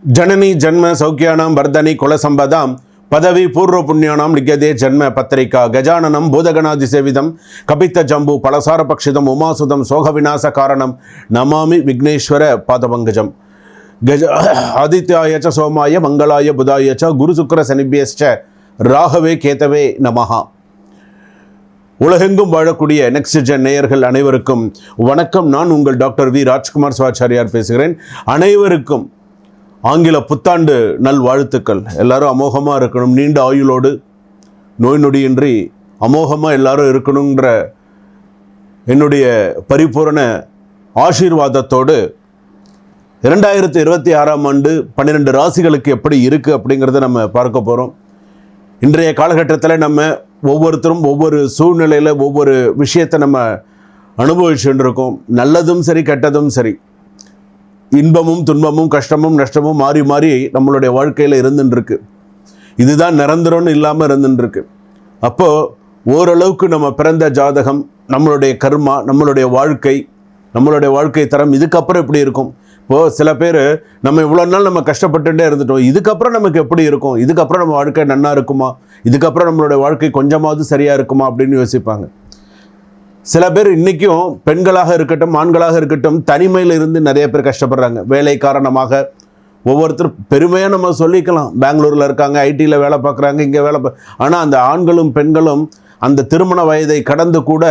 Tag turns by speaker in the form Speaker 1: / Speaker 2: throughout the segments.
Speaker 1: जननी जन्म सौख्यानां वर्धनी कुलसंपदां पदवी पूर्व पुण्यानां लिख्यते जन्म पत्रिका गजाननं भूतगणाधिसेवितं कपित्थजम्बू फलसारपक्षितम् उमासुतं सोगविनाश कारणं नमामि विघ्नेश्वर पादपङ्कजं गज आदित्याय च सोमाय मंगलाय बुधाय च गुरुशुक्र शनिभ्यश्च ராகவே கேதவே நமஹா. உலகெங்கும் வாழக்கூடிய நெக்ஸ்ட் ஜென் நேயர்கள் அனைவருக்கும் வணக்கம். நான் உங்கள் டாக்டர் வி ராஜ்குமார் சிவாச்சாரியார் பேசுகிறேன். அனைவருக்கும் ஆங்கில புத்தாண்டு நல் வாழ்த்துக்கள். எல்லாரும் அமோகமாக இருக்கணும், நீண்ட ஆயுளோடு நோய் நொடியின்றி அமோகமாக எல்லாரும் இருக்கணுங்கிற என்னுடைய பரிபூரண ஆசீர்வாதத்தோடு 2026ஆம் ஆண்டு 12 ராசிகளுக்கு எப்படி இருக்குது அப்படிங்கிறத நம்ம பார்க்க போகிறோம். இன்றைய காலகட்டத்தில் நம்ம ஒவ்வொருத்தரும் ஒவ்வொரு சூழ்நிலையில் ஒவ்வொரு விஷயத்தை நம்ம அனுபவிச்சுட்டு இருக்கோம். நல்லதும் சரி, கெட்டதும் சரி, இன்பமும் துன்பமும் கஷ்டமும் நஷ்டமும் மாறி மாறி நம்மளுடைய வாழ்க்கையில் இருந்துருக்கு. இதுதான் நிரந்தரம்னு இல்லாமல் இருந்துருக்கு. அப்போது ஓரளவுக்கு நம்ம பிறந்த ஜாதகம், நம்மளுடைய கர்மா, நம்மளுடைய வாழ்க்கை தரம் இதுக்கப்புறம் எப்படி இருக்கும்? இப்போது சில பேர் நம்ம இவ்வளோ நாள் நம்ம கஷ்டப்பட்டுட்டே இருந்துட்டோம், இதுக்கப்புறம் நமக்கு எப்படி இருக்கும், இதுக்கப்புறம் நம்ம வாழ்க்கை நன்னா இருக்குமா, இதுக்கப்புறம் நம்மளுடைய வாழ்க்கை கொஞ்சமாவது சரியாக இருக்குமா அப்படின்னு யோசிப்பாங்க. சில பேர் இன்றைக்கும் பெண்களாக இருக்கட்டும் ஆண்களாக இருக்கட்டும் தனிமையில் இருந்து நிறைய பேர் கஷ்டப்படுறாங்க. வேலை காரணமாக ஒவ்வொருத்தரும் பெருமையாக நம்ம சொல்லிக்கலாம், பெங்களூரில் இருக்காங்க, ஐடியில் வேலை பார்க்குறாங்க, இங்கே ஆனால் அந்த ஆண்களும் பெண்களும் அந்த திருமண வயதை கடந்து கூட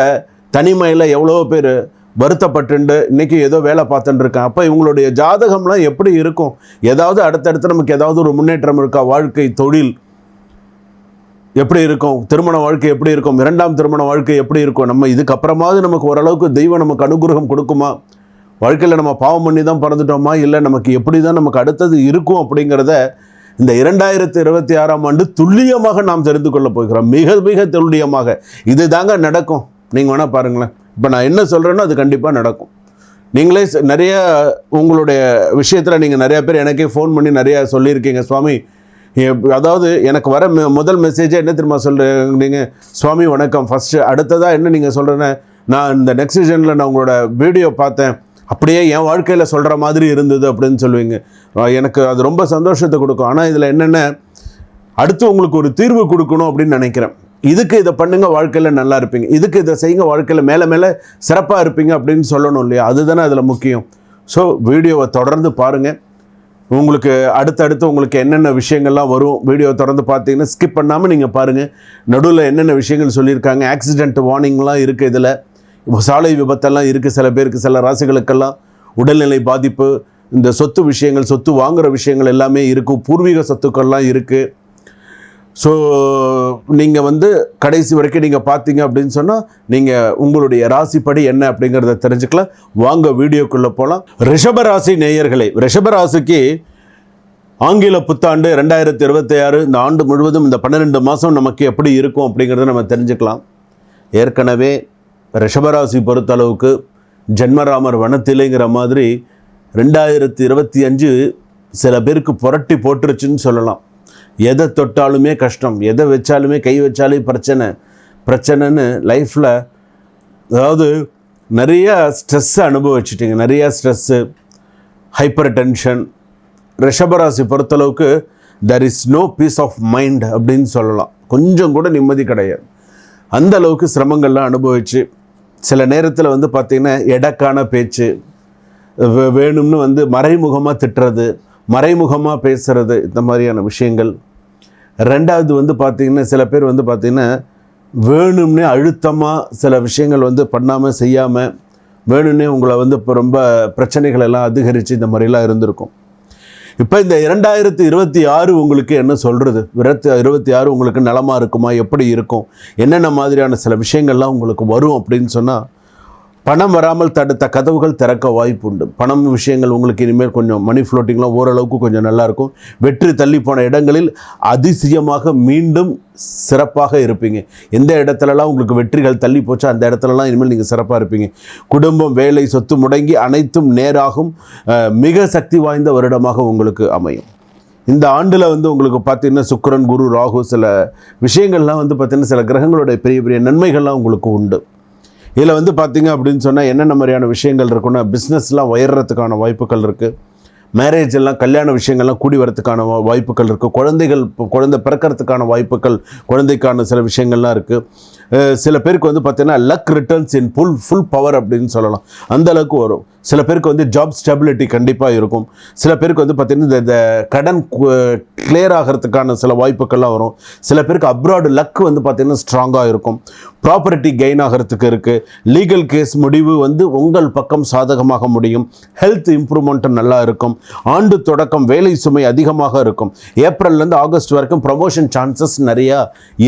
Speaker 1: தனிமையில் எவ்வளோ பேர் வருத்தப்பட்டு இன்றைக்கி ஏதோ வேலை பார்த்துட்டு இருக்கேன். அப்போ இவங்களுடைய ஜாதகம்லாம் எப்படி இருக்கும்? ஏதாவது அடுத்தடுத்து நமக்கு ஏதாவது ஒரு முன்னேற்றம் இருக்கா? வாழ்க்கை, தொழில் எப்படி இருக்கும்? திருமண வாழ்க்கை எப்படி இருக்கும்? 2ஆம் திருமண வாழ்க்கை எப்படி இருக்கும்? நம்ம இதுக்கப்புறமாவது நமக்கு ஓரளவுக்கு தெய்வம் நமக்கு அனுகிரகம் கொடுக்குமா? வாழ்க்கையில் நம்ம பாவம் பண்ணி தான் பிறந்துட்டோமா, இல்லை நமக்கு எப்படி தான் நமக்கு அடுத்தது இருக்கும் அப்படிங்கிறத இந்த 2026ஆம் ஆண்டு துல்லியமாக நாம் தெரிந்து கொள்ள போகிறோம். மிக மிக துல்லியமாக இது தாங்க நடக்கும். நீங்கள் வேணால் பாருங்களேன், இப்போ நான் என்ன சொல்கிறேன்னோ அது கண்டிப்பாக நடக்கும். நீங்களே நிறைய உங்களுடைய விஷயத்தில் நீங்கள் நிறையா பேர் எனக்கே ஃபோன் பண்ணி நிறையா சொல்லியிருக்கீங்க. சுவாமி, அதாவது எனக்கு வர முதல் மெசேஜே என்ன தெரியுமா சொல்கிறீங்க? சுவாமி வணக்கம், ஃபஸ்ட்டு அடுத்ததாக என்ன நீங்கள் சொல்கிறேன்னு, நான் இந்த நெக்ஸ்ட் ஜெனில் நான் உங்களோட வீடியோ பார்த்தேன், அப்படியே என் வாழ்க்கையில் சொல்கிற மாதிரி இருந்தது அப்படின்னு சொல்லுவீங்க. எனக்கு அது ரொம்ப சந்தோஷத்தை கொடுக்கும். ஆனால் இதில் என்னென்ன அடுத்து உங்களுக்கு ஒரு தீர்வு கொடுக்கணும் அப்படின்னு நினைக்கிறேன். இதுக்கு இதை பண்ணுங்கள், வாழ்க்கையில் நல்லா இருப்பீங்க, இதுக்கு இதை செய்யுங்க, வாழ்க்கையில் மேலே மேலே சிறப்பாக இருப்பீங்க அப்படின்னு சொல்லணும் இல்லையா? அதுதானே அதில் முக்கியம். ஸோ வீடியோவை தொடர்ந்து பாருங்கள். உங்களுக்கு அடுத்தடுத்து உங்களுக்கு என்னென்ன விஷயங்கள்லாம் வரும், வீடியோ தொடர்ந்து பார்த்தீங்கன்னா ஸ்கிப் பண்ணாமல் நீங்கள் பாருங்கள். நடுவில் என்னென்ன விஷயங்கள் சொல்லியிருக்காங்க, ஆக்சிடென்ட் வார்னிங்லாம் இருக்குது, இதில் சாலை விபத்தெல்லாம் இருக்குது. சில பேருக்கு, சில ராசிகளுக்கெல்லாம் உடல்நிலை பாதிப்பு, இந்த சொத்து விஷயங்கள், சொத்து வாங்குகிற விஷயங்கள் எல்லாமே இருக்குது, பூர்வீக சொத்துக்கள்லாம் இருக்குது. ஸோ நீங்கள் கடைசி வரைக்கும் நீங்கள் பார்த்தீங்க அப்படின்னு சொன்னால் நீங்கள் உங்களுடைய ராசிப்படி என்ன அப்படிங்கிறத தெரிஞ்சுக்கலாம். வாங்க வீடியோக்குள்ளே போகலாம். ரிஷபராசி நேயர்களே, ரிஷபராசிக்கு ஆங்கில புத்தாண்டு 2026 இந்த ஆண்டு முழுவதும் இந்த 12 மாதம் நமக்கு எப்படி இருக்கும் அப்படிங்கிறத நம்ம தெரிஞ்சுக்கலாம். ஏற்கனவே ரிஷபராசி பொறுத்தளவுக்கு ஜென்மராமர் வனத்திலேங்கிற மாதிரி 2025 சில பேருக்கு புரட்டி போட்டுருச்சுன்னு சொல்லலாம். எதை தொட்டாலுமே கஷ்டம், எதை வச்சாலுமே கை வச்சாலே பிரச்சனைன்னு லைஃப்பில், அதாவது நிறையா ஸ்ட்ரெஸ்ஸை அனுபவிச்சிட்டிங்க, நிறையா ஸ்ட்ரெஸ்ஸு, ஹைப்பர் டென்ஷன். ரிஷபராசி பொறுத்தளவுக்கு there is no peace of mind அப்படின்னு சொல்லலாம். கொஞ்சம் கூட நிம்மதி கிடையாது. அந்த அளவுக்கு சிரமங்கள்லாம் அனுபவிச்சு சில நேரத்தில் பார்த்திங்கன்னா எடக்கான பேச்சு, வேணும்னு மறைமுகமாக திட்டுறது, மறைமுகமாக பேசுகிறது, இந்த மாதிரியான விஷயங்கள். ரெண்டாவது பார்த்திங்கன்னா சில பேர் பார்த்திங்கன்னா வேணும்னே அழுத்தமாக சில விஷயங்கள் பண்ணாமல் செய்யாமல் வேணும்னே உங்களை இப்போ ரொம்ப பிரச்சனைகள் எல்லாம் அதிகரித்து இந்த மாதிரிலாம் இருந்திருக்கும். இப்போ இந்த 2026 உங்களுக்கு என்ன சொல்கிறது? 2026 உங்களுக்கு நலமாக இருக்குமா, எப்படி இருக்கும், என்னென்ன மாதிரியான சில விஷயங்கள்லாம் உங்களுக்கு வரும் அப்படின்னு சொன்னால், பணம் வராமல் தடுத்த கதவுகள் திறக்க வாய்ப்பு உண்டு. பணம் விஷயங்கள் உங்களுக்கு இனிமேல் கொஞ்சம் மணி ஃப்ளோட்டிங்லாம் ஓரளவுக்கு கொஞ்சம் நல்லாயிருக்கும். வெற்றி தள்ளி போன இடங்களில் அதிசயமாக மீண்டும் சிறப்பாக இருப்பீங்க. எந்த இடத்துலலாம் உங்களுக்கு வெற்றிகள் தள்ளி போச்சோ அந்த இடத்துலலாம் இனிமேல் நீங்கள் சிறப்பாக இருப்பீங்க. குடும்பம், வேலை, சொத்து முடங்கி அனைத்தும் நேராகும் மிக சக்தி வாய்ந்த வருடமாக உங்களுக்கு அமையும். இந்த ஆண்டில் உங்களுக்கு பார்த்திங்கன்னா சுக்கிரன், குரு, ராகு, சில விஷயங்கள்லாம் பார்த்திங்கன்னா சில கிரகங்களுடைய பெரிய பெரிய நன்மைகள்லாம் உங்களுக்கு உண்டு. இதில் பார்த்தீங்க அப்படின்னு சொன்னால் என்னென்ன மாதிரியான விஷயங்கள் இருக்குன்னா, பிஸ்னஸ்லாம் உயர்றதுக்கான வாய்ப்புகள் இருக்குது. மேரேஜ் எல்லாம் கல்யாண விஷயங்கள்லாம் கூடி வரதுக்கான வாய்ப்புகள் இருக்குது. குழந்தை பிறக்கிறதுக்கான வாய்ப்புகள், குழந்தைக்கான சில விஷயங்கள்லாம் இருக்குது. சில பேருக்கு வந்து பார்த்திங்கன்னா luck returns in full power அப்படின்னு சொல்லலாம், அந்த அளவுக்கு வரும். சில பேருக்கு வந்து ஜாப் ஸ்டெபிலிட்டி கண்டிப்பாக இருக்கும். சில பேருக்கு வந்து பார்த்திங்கன்னா இந்த கடன் கிளியர் ஆகிறதுக்கான சில வாய்ப்புகள்லாம் வரும். சில பேருக்கு அப்ராடு லக் வந்து பார்த்திங்கன்னா ஸ்ட்ராங்காக இருக்கும். ப்ராப்பர்ட்டி கெயின் ஆகிறதுக்கு இருக்குது. லீகல் கேஸ் முடிவு வந்து உங்கள் பக்கம் சாதகமாக முடியும். ஹெல்த் இம்ப்ரூவ்மெண்ட்டும் நல்லா இருக்கும். ஆண்டு தொடக்கம் வேலை சுமை அதிகமாக இருக்கும். ஏப்ரல்லேருந்து ஆகஸ்ட் வரைக்கும் ப்ரமோஷன் சான்சஸ் நிறையா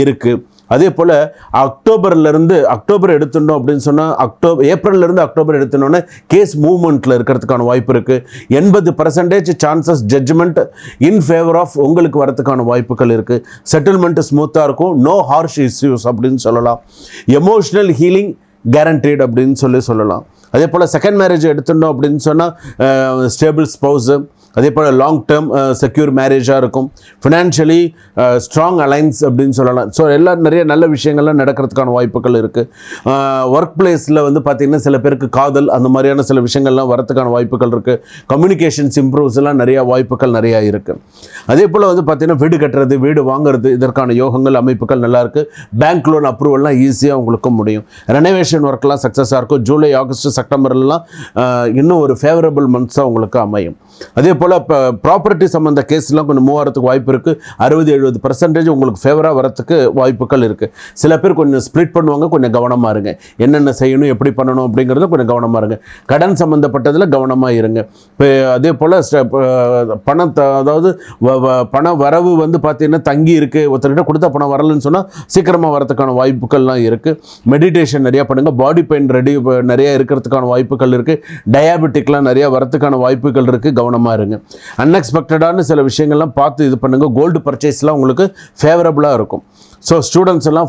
Speaker 1: இருக்குது. அதே போல் அக்டோபர் எடுத்துட்டோம் அப்படின்னு சொன்னால் ஏப்ரல்லேருந்து அக்டோபர் எடுத்துனோன்னே கேஸ் மூவ்மெண்ட்டில் இருக்கிறதுக்கான வாய்ப்பு இருக்குது. 80% chances judgement in favour of உங்களுக்கு வரதுக்கான வாய்ப்புகள் இருக்குது. செட்டில்மெண்ட் ஸ்மூத்தாக இருக்கும். நோ ஹார்ஷ் இஷ்யூஸ் அப்படின்னு சொல்லலாம். எமோஷ்னல் ஹீலிங் கேரண்டீட் அப்படின்னு சொல்லலாம். அதே போல் செகண்ட் மேரேஜ் எடுத்துட்டோம் அப்படின்னு சொன்னால் ஸ்டேபிள் ஸ்பௌஸு, அதே போல் லாங் டேர்ம் செக்யூர் மேரேஜாக இருக்கும். ஃபினான்ஷியலி ஸ்ட்ராங் அலைன்ஸ் அப்படின்னு சொல்லலாம். ஸோ எல்லாம் நிறைய நல்ல விஷயங்கள்லாம் நடக்கிறதுக்கான வாய்ப்புகள் இருக்குது. ஒர்க் பிளேஸில் வந்து பார்த்திங்கன்னா சில பேருக்கு காதல் அந்த மாதிரியான சில விஷயங்கள்லாம் வரதுக்கான வாய்ப்புகள் இருக்குது. கம்யூனிகேஷன்ஸ் இம்ப்ரூவ்ஸ் எல்லாம் நிறையா வாய்ப்புகள் நிறையா இருக்குது. அதே போல் வந்து பார்த்திங்கன்னா வீடு கட்டுறது, வீடு வாங்குறது, இதற்கான யோகங்கள் அமைப்புகள் நல்லாயிருக்கு. பேங்க் லோன் அப்ரூவல்லாம் ஈஸியாக உங்களுக்கு முடியும். ரெனோவேஷன் ஒர்க்லாம் சக்ஸஸாக இருக்கும். ஜூலை, ஆகஸ்ட், செப்டம்பர்லாம் இன்னும் ஒரு ஃபேவரபிள் மந்த்ஸாக உங்களுக்கு அமையும். அதே போல் இப்போ ப்ராப்பர்ட்டி சம்மந்த கேஸ்லாம் கொஞ்சம் மூவ் ஆகிறதுக்கு வாய்ப்பு இருக்குது. 60-70% உங்களுக்கு ஃபேவராக வரத்துக்கு வாய்ப்புகள் இருக்குது. சில பேர் கொஞ்சம் ஸ்ப்ளிட் பண்ணுவாங்க, கொஞ்சம் கவனமாக இருங்க. என்னென்ன செய்யணும், எப்படி பண்ணணும் அப்படிங்கிறத கொஞ்சம் கவனமாக இருங்க. கடன் சம்மந்தப்பட்டதில் கவனமாக இருங்க. இப்போ அதே போல் அதாவது பண வரவு வந்து பார்த்திங்கன்னா தங்கி இருக்குது. ஒருத்தர்கிட்ட கொடுத்த பணம் வரலன்னு சொன்னால் சீக்கிரமாக வரதுக்கான வாய்ப்புகள்லாம் இருக்குது. மெடிடேஷன் நிறையா பண்ணுங்கள். பாடி பெயின் நிறையா இருக்கிறதுக்கான வாய்ப்புகள் இருக்குது. டயாபெட்டிக்லாம் நிறையா வரதுக்கான வாய்ப்புகள் இருக்குது. கவனமாக இருங்க. அன்எக்ஸ்பெக்டடான சில விஷயங்கள்லாம் பார்த்து இது பண்ணுங்கள். கோல்டு பர்ச்சேஸ்லாம் உங்களுக்கு ஃபேவரபுளாக இருக்கும். ஸோ ஸ்டூடெண்ட்ஸ் எல்லாம்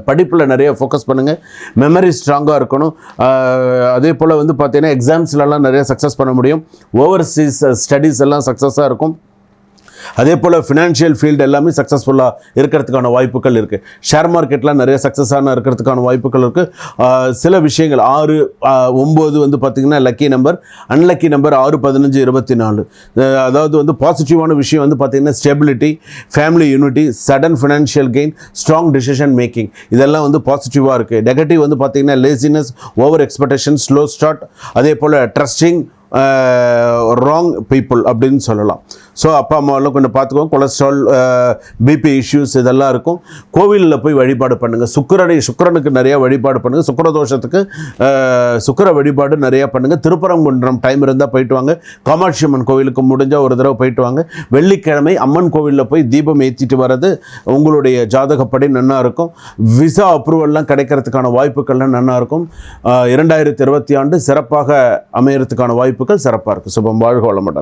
Speaker 1: படிப்பில் நிறைய ஃபோக்கஸ் பண்ணுங்கள். மெமரி ஸ்ட்ராங்காக இருக்கணும். அதே போல் வந்து பார்த்தீங்கன்னா எக்ஸாம்ஸ்லலாம் நிறைய சக்ஸஸ் பண்ண முடியும். ஓவர்சீஸ் ஸ்டடீஸ் எல்லாம் சக்ஸஸாக இருக்கும். அதே போல் ஃபினான்ஷியல் ஃபீல்டு எல்லாமே சக்ஸஸ்ஃபுல்லாக இருக்கிறதுக்கான வாய்ப்புகள் இருக்குது. ஷேர் மார்க்கெட்லாம் நிறைய சக்ஸஸான இருக்கிறதுக்கான வாய்ப்புகள் இருக்குது. சில விஷயங்கள் 6, 9 வந்து பார்த்திங்கன்னா லக்கி நம்பர். Unlucky number 6, 15, 24. அதாவது வந்து பாசிட்டிவான விஷயம் வந்து பார்த்திங்கன்னா stability, family unity, sudden financial gain, strong decision making, இதெல்லாம் வந்து பாசிட்டிவாக இருக்குது. நெகட்டிவ் வந்து பார்த்திங்கன்னா laziness, over expectation, slow start, அதே போல் ட்ரஸ்டிங் ராங் பீப்புள் அப்படின்னு சொல்லலாம். ஸோ அப்பா அம்மாவெல்லாம் கொஞ்சம் பார்த்துக்கோங்க. கொலஸ்ட்ரால், பிபி இஷ்யூஸ் இதெல்லாம் இருக்கும். கோவிலில் போய் வழிபாடு பண்ணுங்கள். சுக்கிரனுக்கு நிறையா வழிபாடு பண்ணுங்கள். சுக்கிரதோஷத்துக்கு சுக்கிர வழிபாடு நிறையா பண்ணுங்கள். திருப்பரங்குன்றம் டைம் இருந்தால் போயிட்டு வாங்க. காமாட்சி அம்மன் கோவிலுக்கு முடிஞ்சால் ஒரு தடவை போயிட்டு வாங்க. வெள்ளிக்கிழமை அம்மன் கோவிலில் போய் தீபம் ஏற்றிட்டு வர்றது உங்களுடைய ஜாதகப்படி நன்னா இருக்கும். விசா அப்ரூவல்லாம் கிடைக்கிறதுக்கான வாய்ப்புகள்லாம் நன்னா இருக்கும். 2020 ஆண்டு சிறப்பாக அமையறதுக்கான வாய்ப்புகள் சிறப்பாக இருக்குது. சுபம். வாழ்க வளமுடன்.